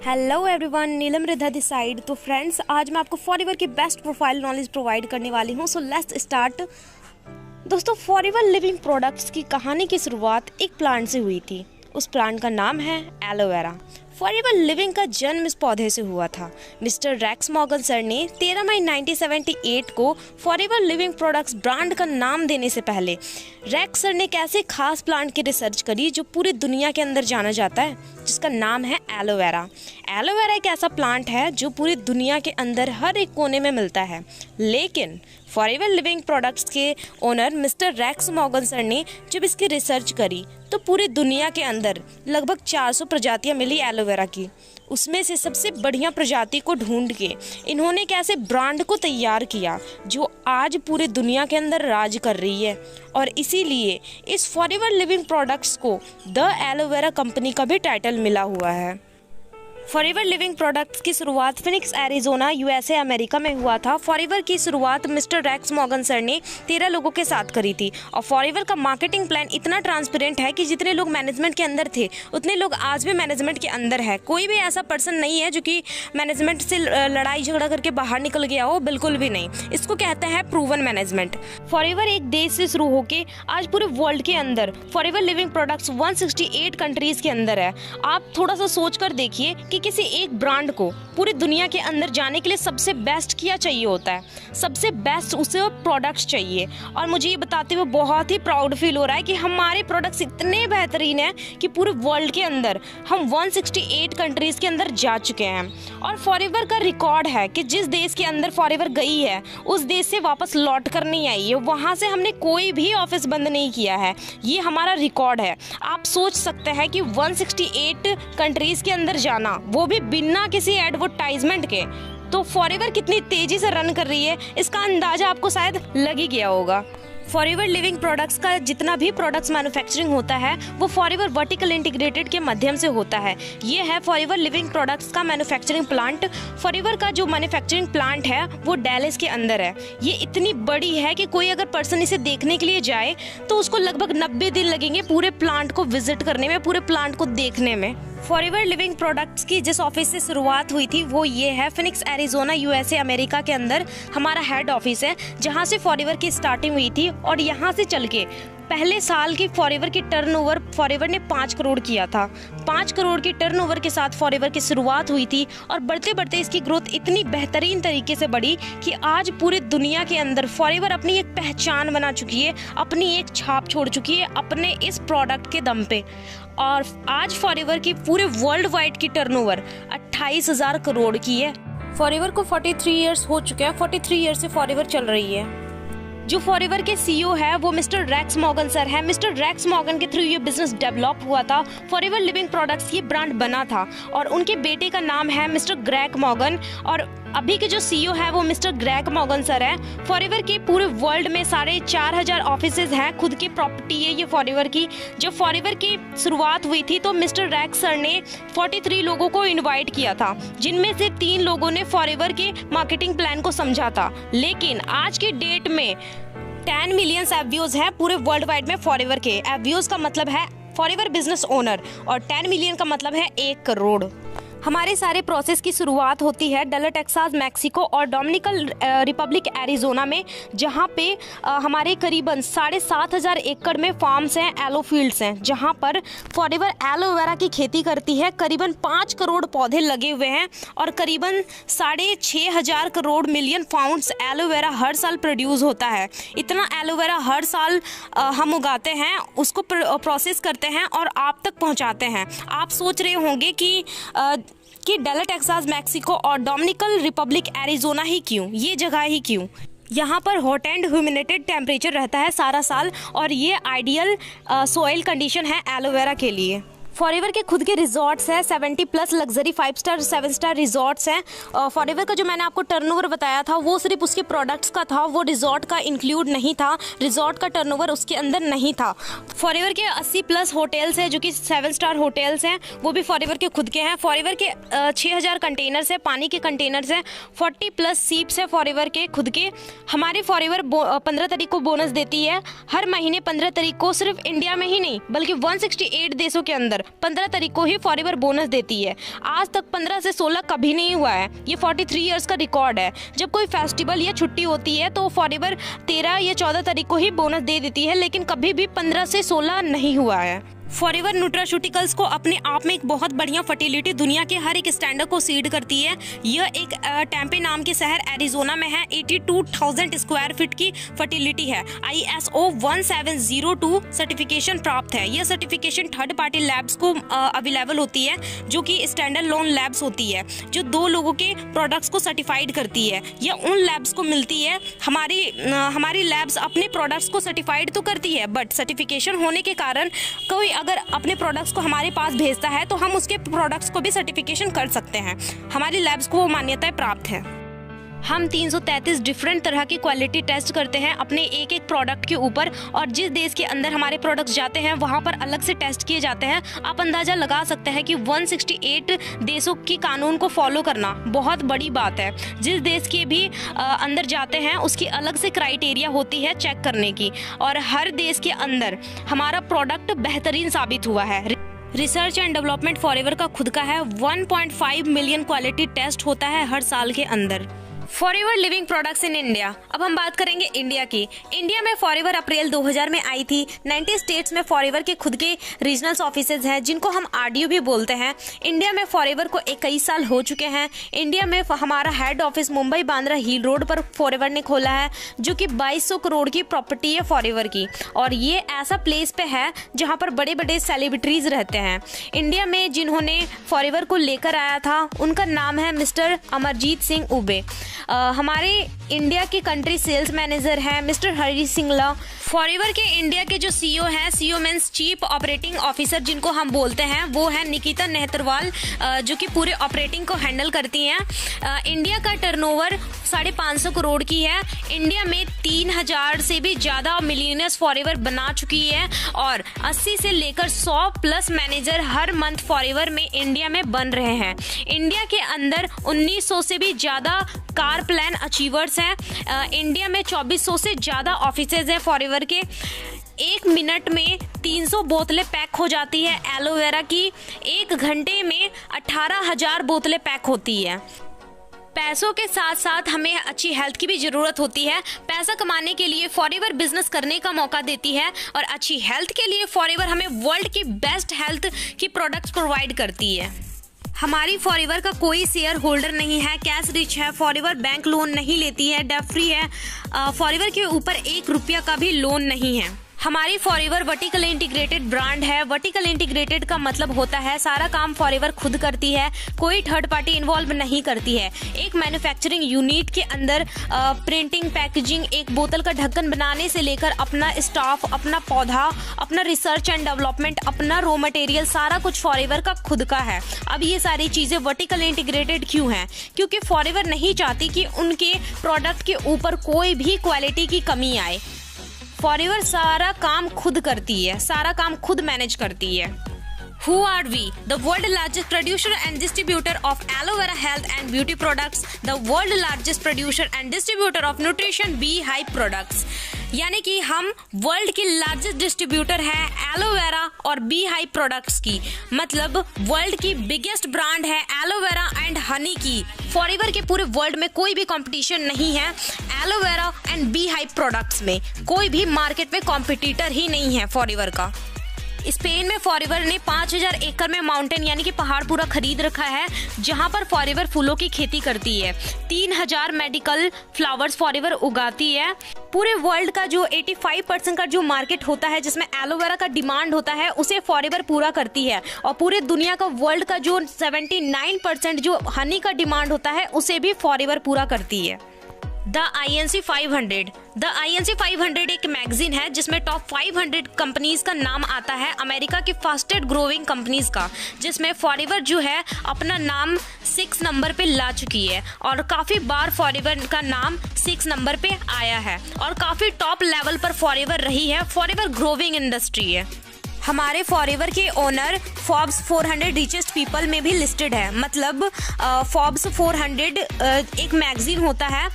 Hello everyone, Neelam Ridha this side. तो friends, आज मैं आपको फॉरएवर की बेस्ट प्रोफाइल नॉलेज प्रोवाइड करने वाली हूँ। So let's start. दोस्तों, फॉरएवर लिविंग प्रोडक्ट्स की कहानी की शुरुआत एक प्लांट से हुई थी। उस प्लांट का नाम है एलोवेरा। फॉरएवर लिविंग का जन्म इस पौधे से हुआ था। मिस्टर रेक्स मॉर्गन सर ने 13 मई 1978 को फॉरएवर लिविंग प्रोडक्ट्स ब्रांड का नाम देने से पहले रेक्स सर ने एक ऐसे खास प्लांट की रिसर्च करी जो पूरी दुनिया के अंदर जाना जाता है, जिसका नाम है एलोवेरा। एलोवेरा एक ऐसा प्लांट है जो पूरी दुनिया के अंदर हर एक कोने में मिलता है, लेकिन फॉरएवर लिविंग प्रोडक्ट्स के owner Mister Rex Morgan sir ने जब इसकी रिसर्च करी तो पूरी दुनिया के अंदर लगभग 400 प्रजातियां मिली एलोवेरा की। उसमें से सबसे बढ़िया प्रजाति को ढूंढ के इन्होंने एक ऐसे ब्रांड को तैयार किया जो आज पूरी दुनिया के अंदर राज कर रही है, और इसीलिए इस फॉरएवर लिविंग प्रोडक्ट्स को द एलोवेरा कंपनी का भी टाइटल मिला हुआ है। फॉरएवर लिविंग प्रोडक्ट्स की शुरुआत फिनिक्स एरिजोना यूएसए अमेरिका में हुआ था। फॉरएवर की शुरुआत मिस्टर रेक्स मॉर्गन सर ने 13 लोगों के साथ करी थी, और फॉरएवर का मार्केटिंग प्लान इतना ट्रांसपेरेंट है कि जितने लोग मैनेजमेंट के अंदर थे उतने लोग आज भी मैनेजमेंट के अंदर है। कोई भी ऐसा पर्सन नहीं है जो कि मैनेजमेंट से लड़ाई झगड़ा करके बाहर निकल गया हो, बिल्कुल भी नहीं। इसको कहते हैं प्रूवन मैनेजमेंट। फॉरएवर एक देश से शुरू होकर आज पूरे वर्ल्ड के अंदर फॉरएवर लिविंग प्रोडक्ट्स 168 कंट्रीज के अंदर है। आप थोड़ा सा सोच कर देखिए कि किसी एक ब्रांड को पूरी दुनिया के अंदर जाने के लिए सबसे बेस्ट क्या चाहिए होता है। सबसे बेस्ट उसे प्रोडक्ट्स चाहिए, और मुझे ये बताते हुए बहुत ही प्राउड फील हो रहा है कि हमारे प्रोडक्ट्स इतने बेहतरीन हैं कि पूरे वर्ल्ड के अंदर हम 168 कंट्रीज के अंदर जा चुके हैं। और फॉरएवर का रिकॉर्ड है कि जिस देश के अंदर फॉरएवर गई है उस देश से वापस लौट कर नहीं आई है। वहाँ से हमने कोई भी ऑफिस बंद नहीं किया है। ये हमारा रिकॉर्ड है। आप सोच सकते हैं कि 168 कंट्रीज के अंदर जाना, वो भी बिना किसी एडवर्टाइजमेंट के, तो फॉरएवर कितनी तेजी से रन कर रही है इसका अंदाजा आपको शायद लग ही गया होगा। फॉरएवर लिविंग प्रोडक्ट्स का जितना भी प्रोडक्ट्स मैन्युफैक्चरिंग होता है वो फॉरएवर वर्टिकल इंटीग्रेटेड के माध्यम से होता है। ये है फॉरएवर लिविंग प्रोडक्ट्स का मैन्युफैक्चरिंग प्लांट। फॉरएवर का जो मैन्युफैक्चरिंग प्लांट है वो डैलस के अंदर है। ये इतनी बड़ी है कि कोई अगर पर्सन इसे देखने के लिए जाए तो उसको लगभग 90 दिन लगेंगे पूरे प्लांट को विजिट करने में, पूरे प्लांट को देखने में। फॉरएवर लिविंग प्रोडक्ट्स की जिस ऑफिस से शुरुआत हुई थी वो ये है फिनिक्स एरिजोना यूएसए अमेरिका के अंदर हमारा हेड ऑफिस है, जहां से फॉरएवर की स्टार्टिंग हुई थी। और यहां से चल के पहले साल की फॉरएवर की टर्नओवर फॉरएवर ने 5 करोड़ किया था। 5 करोड़ की टर्नओवर के साथ फॉरएवर की शुरुआत हुई थी, और बढ़ते बढ़ते इसकी ग्रोथ इतनी बेहतरीन तरीके से बढ़ी कि आज पूरी दुनिया के अंदर फॉरएवर अपनी एक पहचान बना चुकी है, अपनी एक छाप छोड़ चुकी है अपने इस प्रोडक्ट के दम पे। और आज फॉरएवर की पूरे वर्ल्ड वाइड की टर्नओवर 28,000 करोड़ की है। फॉरएवर को 43 इयर्स हो चुके हैं। 43 इयर्स से फॉरएवर चल रही है। जो फॉरएवर के सीईओ है वो मिस्टर रेक्स मॉर्गन सर है। मिस्टर रेक्स मॉर्गन के थ्रू ये बिजनेस डेवलप हुआ था। फॉरएवर लिविंग प्रोडक्ट्स ये ब्रांड बना था, और उनके बेटे का नाम है मिस्टर ग्रेग मॉर्गन, और अभी के जो सीईओ है वो मिस्टर ग्रेग मॉर्गन सर है। फॉरएवर के पूरे वर्ल्ड में 4,500 ऑफिसेज हैं, खुद की प्रॉपर्टी है ये फॉरएवर की। जब फॉरएवर की शुरुआत हुई थी तो मिस्टर रेक्स सर ने 43 लोगों को इनवाइट किया था, जिनमें से 3 लोगों ने फॉरएवर के मार्केटिंग प्लान को समझा था। लेकिन आज के डेट में 10 मिलियन ऐप व्यूज है पूरे वर्ल्ड वाइड में फॉरएवर के। ऐप व्यूज का मतलब है फॉरएवर बिजनेस ओनर, और 10 मिलियन का मतलब है 1 करोड़। हमारे सारे प्रोसेस की शुरुआत होती है डलर टेक्सास मैक्सिको और डोमिनिकन रिपब्लिक एरिजोना में, जहां पे हमारे करीबन 7,500 एकड़ में फार्म्स हैं, एलो फील्ड्स हैं, जहां पर फॉरएवर एलोवेरा की खेती करती है। करीबन 5 करोड़ पौधे लगे हुए हैं, और करीबन 6,500 करोड़ मिलियन पाउंड्स एलोवेरा हर साल प्रोड्यूस होता है। इतना एलोवेरा हर साल हम उगाते हैं, उसको प्रोसेस करते हैं और आप तक पहुंचाते हैं। आप सोच रहे होंगे कि डलर टेक्सास मैक्सिको और डोमिनिकन रिपब्लिक एरिजोना ही क्यों, ये जगह ही क्यों? यहाँ पर हॉट एंड ह्यूमिनेटेड टेम्परेचर रहता है सारा साल, और ये आइडियल सोइल कंडीशन है एलोवेरा के लिए। फॉरएवर के खुद के रिजॉर्ट्स हैं, 70+ लग्जरी 5 स्टार 7 स्टार रिजॉर्ट्स हैं। फॉरएवर का जो मैंने आपको टर्नओवर बताया था वो सिर्फ उसके प्रोडक्ट्स का था, वो रिजॉर्ट का इंक्लूड नहीं था। रिजॉर्ट का टर्नओवर उसके अंदर नहीं था। फॉरएवर के 80+ होटल्स हैं जो कि 7 स्टार होटल्स हैं, वो भी फॉरएवर के खुद के हैं। फॉरएवर के 6,000 कंटेनर्स हैं, पानी के कंटेनर्स हैं। 40+ सीप्स हैं फॉरएवर के खुद के। हमारे फॉरएवर 15 तारीख को बोनस देती है। हर महीने 15 तारीख को सिर्फ इंडिया में ही नहीं बल्कि 168 देशों के अंदर अंदर 15 तारीख को ही फॉरएवर बोनस देती है। आज तक 15 से 16 कभी नहीं हुआ है। ये 43 ईयर्स का रिकॉर्ड है। जब कोई फेस्टिवल या छुट्टी होती है तो फॉरएवर 13 या 14 तारीख को ही बोनस दे देती है, लेकिन कभी भी 15 से 16 नहीं हुआ है। फॉरएवर न्यूट्रास्यूटिकल्स को अपने आप में एक बहुत बढ़िया फर्टिलिटी दुनिया के हर एक स्टैंडर्ड को सीड करती है। यह एक टेम्पे नाम के शहर एरिजोना में है। 82,000 स्क्वायर फीट की फर्टिलिटी है। ISO 1702 सर्टिफिकेशन प्राप्त है। यह सर्टिफिकेशन थर्ड पार्टी लैब्स को अवेलेबल होती है, जो कि स्टैंडर्ड लोन लैब्स होती है, जो 2 लोगों के प्रोडक्ट्स को सर्टिफाइड करती है। यह उन लैब्स को मिलती है। हमारी लैब्स अपने प्रोडक्ट्स को सर्टिफाइड तो करती है, बट सर्टिफिकेशन होने के कारण कोई अगर अपने प्रोडक्ट्स को हमारे पास भेजता है तो हम उसके प्रोडक्ट्स को भी सर्टिफिकेशन कर सकते हैं। हमारी लैब्स को वो मान्यताएं प्राप्त है। हम 333 डिफरेंट तरह की क्वालिटी टेस्ट करते हैं अपने एक एक प्रोडक्ट के ऊपर, और जिस देश के अंदर हमारे प्रोडक्ट्स जाते हैं वहाँ पर अलग से टेस्ट किए जाते हैं। आप अंदाज़ा लगा सकते हैं कि 168 देशों की कानून को फॉलो करना बहुत बड़ी बात है। जिस देश के भी अंदर जाते हैं उसकी अलग से क्राइटेरिया होती है चेक करने की, और हर देश के अंदर हमारा प्रोडक्ट बेहतरीन साबित हुआ है। रिसर्च एंड डेवलपमेंट फॉरएवर का खुद का है। 1.5 मिलियन क्वालिटी टेस्ट होता है हर साल के अंदर। Forever living products in India. अब हम बात करेंगे इंडिया की। इंडिया में फॉरएवर अप्रैल 2000 में आई थी। 90 स्टेट्स में फॉरएवर के खुद के रीजनल ऑफिसेज हैं, जिनको हम RDO भी बोलते हैं। इंडिया में फॉरएवर को 21 साल हो चुके हैं। इंडिया में हमारा हेड ऑफिस मुंबई बांद्रा हिल रोड पर फॉरएवर ने खोला है, जो कि 2200 करोड़ की प्रॉपर्टी है फॉरएवर की, और ये ऐसा प्लेस पे है जहाँ पर बड़े बड़े सेलिब्रिटीज रहते हैं। इंडिया में जिन्होंने फॉरएवर को लेकर आया था उनका नाम है मिस्टर अमरजीत सिंह उबे। हमारे इंडिया के कंट्री सेल्स मैनेजर हैं मिस्टर हरी सिंगला। फॉरएवर के इंडिया के जो CEO हैं, CEO means chief operating officer जिनको हम बोलते हैं, वो है निकिता नेहतरवाल, जो कि पूरे ऑपरेटिंग को हैंडल करती हैं। इंडिया का टर्नओवर 550 करोड़ की है। इंडिया में 3000 से भी ज़्यादा मिलियनर्स फॉरएवर बना चुकी है, और 80 से लेकर 100 प्लस मैनेजर हर मंथ फॉरएवर में इंडिया में बन रहे हैं। इंडिया के अंदर 1900 से भी ज़्यादा कार प्लान अचीवर्स हैं। इंडिया में 2400 से ज़्यादा ऑफिसेज हैं फॉरएवर के। 1 मिनट में 300 बोतलें पैक हो जाती है एलोवेरा की। 1 घंटे में 18,000 बोतलें पैक होती है। पैसों के साथ साथ हमें अच्छी हेल्थ की भी ज़रूरत होती है। पैसा कमाने के लिए फॉरएवर बिजनेस करने का मौका देती है, और अच्छी हेल्थ के लिए फॉरएवर हमें वर्ल्ड की बेस्ट हेल्थ की प्रोडक्ट्स प्रोवाइड करती है। हमारी फॉरएवर का कोई शेयर होल्डर नहीं है, कैश रिच है। फॉरएवर बैंक लोन नहीं लेती है, डेट फ्री है। फॉरएवर के ऊपर 1 रुपया का भी लोन नहीं है। हमारी फॉरएवर वर्टिकल इंटीग्रेटेड ब्रांड है। वर्टिकल इंटीग्रेटेड का मतलब होता है सारा काम फॉरएवर खुद करती है, कोई थर्ड पार्टी इन्वॉल्व नहीं करती है। एक मैन्युफैक्चरिंग यूनिट के अंदर प्रिंटिंग, पैकेजिंग, एक बोतल का ढक्कन बनाने से लेकर अपना स्टाफ, अपना पौधा, अपना रिसर्च एंड डेवलपमेंट, अपना रॉ मटेरियल, सारा कुछ फॉरएवर का खुद का है। अब ये सारी चीज़ें वर्टिकल इंटीग्रेटेड क्यों हैं? क्योंकि फॉरएवर नहीं चाहती कि उनके प्रोडक्ट के ऊपर कोई भी क्वालिटी की कमी आए। फॉरएवर सारा काम खुद करती है, सारा काम खुद मैनेज करती है। Who are we? The world largest producer and distributor of aloe vera health and beauty products, the world largest producer and distributor of nutrition beehive products। यानी कि हम वर्ल्ड की लार्जेस्ट डिस्ट्रीब्यूटर है एलोवेरा और beehive products की, मतलब world की biggest brand है एलोवेरा एंड हनी की। फॉरएवर के पूरे वर्ल्ड में कोई भी कंपटीशन नहीं है एलोवेरा एंड बीहाइव प्रोडक्ट्स में, कोई भी मार्केट में कॉम्पिटिटर ही नहीं है फॉरएवर का। स्पेन में फॉरएवर ने 5000 एकड़ में माउंटेन यानी कि पहाड़ पूरा खरीद रखा है, जहां पर फॉरएवर फूलों की खेती करती है। 3000 मेडिकल फ्लावर्स फॉरएवर उगाती है। पूरे वर्ल्ड का जो 85% का जो मार्केट होता है जिसमें एलोवेरा का डिमांड होता है, उसे फॉरएवर पूरा करती है, और पूरे दुनिया का वर्ल्ड का जो 79% जो हनी का डिमांड होता है उसे भी फॉरएवर पूरा करती है। द INC 500 एक मैगजीन है जिसमें टॉप 500 कंपनीज का नाम आता है, अमेरिका की फास्टेस्ट ग्रोइंग कंपनीज का, जिसमें फॉरएवर जो है अपना नाम 6 नंबर पे ला चुकी है, और काफ़ी बार फॉरएवर का नाम 6 नंबर पे आया है, और काफ़ी टॉप लेवल पर फॉरएवर रही है। फॉरएवर ग्रोइंग इंडस्ट्री है। हमारे फॉरएवर के ओनर फॉर्ब्स 400 रिचेस्ट पीपल में भी लिस्टेड है, मतलब फॉर्ब्स 400 एक मैगजीन होता है,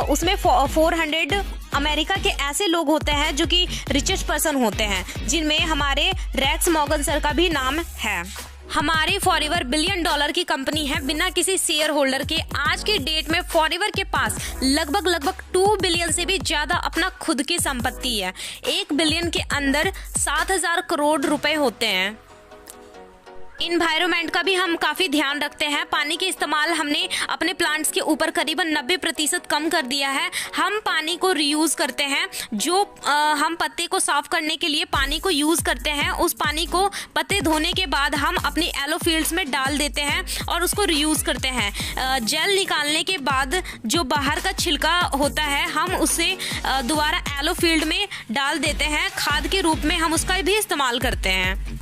उसमें 400 अमेरिका के ऐसे लोग होते हैं जो कि रिचेस्ट पर्सन होते हैं, जिनमें हमारे रेक्स मॉर्गन सर का भी नाम है। हमारी फॉरएवर $1 बिलियन की कंपनी है बिना किसी शेयर होल्डर के। आज के डेट में फॉरएवर के पास लगभग 2 बिलियन से भी ज्यादा अपना खुद की संपत्ति है। 1 बिलियन के अंदर 7,000 करोड़ रुपए होते हैं। इन्वायरमेंट का भी हम काफ़ी ध्यान रखते हैं। पानी के इस्तेमाल हमने अपने प्लांट्स के ऊपर करीबन 90% कम कर दिया है। हम पानी को रीयूज़ करते हैं। जो हम पत्ते को साफ करने के लिए पानी को यूज़ करते हैं, उस पानी को पत्ते धोने के बाद हम अपनी एलो फील्ड्स में डाल देते हैं और उसको रीयूज़ करते हैं। जेल निकालने के बाद जो बाहर का छिलका होता है, हम उसे दोबारा एलो फील्ड में डाल देते हैं। खाद के रूप में हम उसका भी इस्तेमाल करते हैं।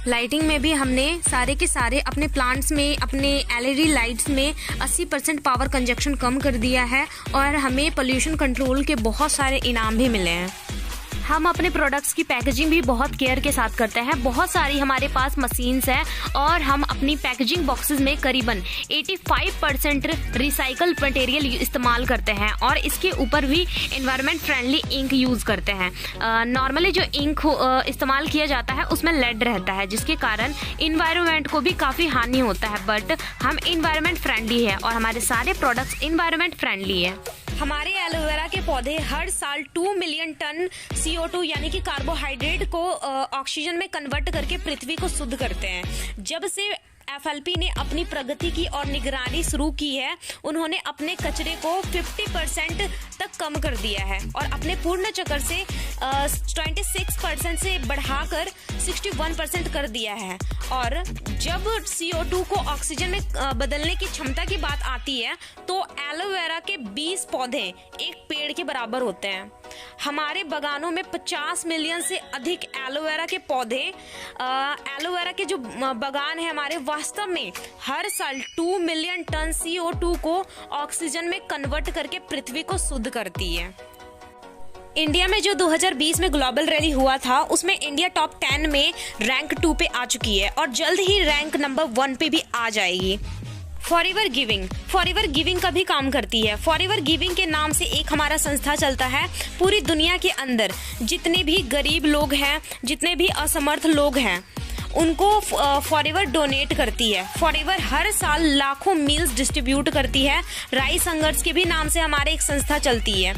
लाइटिंग में भी हमने सारे के सारे अपने प्लांट्स में, अपने LED लाइट्स में 80% पावर कंजप्शन कम कर दिया है और हमें पोल्यूशन कंट्रोल के बहुत सारे इनाम भी मिले हैं। हम अपने प्रोडक्ट्स की पैकेजिंग भी बहुत केयर के साथ करते हैं। बहुत सारी हमारे पास मशीन्स हैं और हम अपनी पैकेजिंग बॉक्सेस में करीबन 85% रिसाइकल मटेरियल इस्तेमाल करते हैं और इसके ऊपर भी एनवायरनमेंट फ्रेंडली इंक यूज़ करते हैं। नॉर्मली जो इंक इस्तेमाल किया जाता है उसमें लेड रहता है, जिसके कारण इन्वायरमेंट को भी काफ़ी हानि होता है, बट हम इन्वायरमेंट फ्रेंडली है और हमारे सारे प्रोडक्ट्स इन्वायरमेंट फ्रेंडली है। हमारे एलोवेरा के पौधे हर साल 2 मिलियन टन CO2 यानी कि कार्बोहाइड्रेट को ऑक्सीजन में कन्वर्ट करके पृथ्वी को शुद्ध करते हैं। जब से FLP ने अपनी प्रगति की और निगरानी शुरू की है, उन्होंने अपने कचरे को 50% तक कम कर दिया है और अपने पूर्ण चक्र से 26% से बढ़ाकर 61% कर दिया है। और जब CO2 को ऑक्सीजन में बदलने की क्षमता की बात आती है, तो एलोवेरा के 20 पौधे एक पेड़ के बराबर होते हैं। हमारे बागानों में 50 मिलियन से अधिक एलोवेरा के पौधे, एलोवेरा के जो बागान है हमारे, वास्तव में हर साल 2 मिलियन टन CO2 को ऑक्सीजन में कन्वर्ट करके पृथ्वी को शुद्ध करती है। इंडिया में जो 2020 में ग्लोबल रैली हुआ था, उसमें इंडिया टॉप 10 में रैंक 2 पे आ चुकी है और जल्द ही रैंक नंबर 1 पे भी आ जाएगी। फॉरएवर गिविंग का भी काम करती है। फॉरएवर गिविंग के नाम से एक हमारा संस्था चलता है। पूरी दुनिया के अंदर जितने भी गरीब लोग हैं, जितने भी असमर्थ लोग हैं, उनको फॉरएवर डोनेट करती है। फॉरएवर हर साल लाखों मील्स डिस्ट्रीब्यूट करती है। राइस हंगर्स के भी नाम से हमारे एक संस्था चलती है।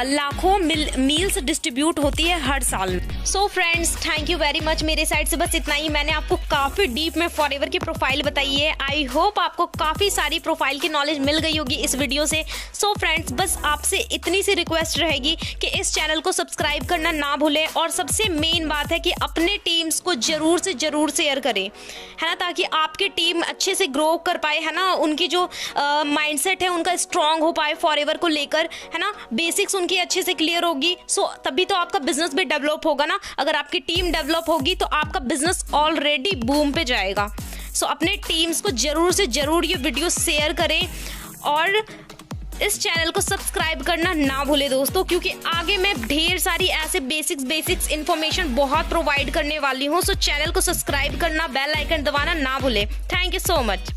लाखों मील्स डिस्ट्रीब्यूट होती है हर साल। So friends, thank you very much. मेरे साइड से बस इतना ही। मैंने आपको काफ़ी डीप में फॉरएवर की प्रोफाइल बताई है। आई होप आपको काफ़ी सारी प्रोफाइल की नॉलेज मिल गई होगी इस वीडियो से। सो फ्रेंड्स, बस आपसे इतनी सी रिक्वेस्ट रहेगी कि इस चैनल को सब्सक्राइब करना ना भूलें और सबसे मेन बात है कि अपने टीम्स को जरूर से जरूर शेयर करें, है ना, ताकि आपकी टीम अच्छे से ग्रो कर पाए, है ना, उनकी जो माइंडसेट है उनका स्ट्रांग हो पाए फॉरएवर को लेकर, है ना, बेसिक्स उनकी अच्छे से क्लियर होगी। सो तभी तो आपका बिजनेस भी डेवलप होगा ना। अगर आपकी टीम डेवलप होगी तो आपका बिजनेस ऑलरेडी बूम पे जाएगा। सो अपने टीम्स को जरूर से जरूर ये वीडियो शेयर करें और इस चैनल को सब्सक्राइब करना ना भूले दोस्तों, क्योंकि आगे मैं ढेर सारी ऐसे बेसिक्स इन्फॉर्मेशन बहुत प्रोवाइड करने वाली हूँ। सो चैनल को सब्सक्राइब करना, बेल आइकन दबाना ना भूले। Thank you so much.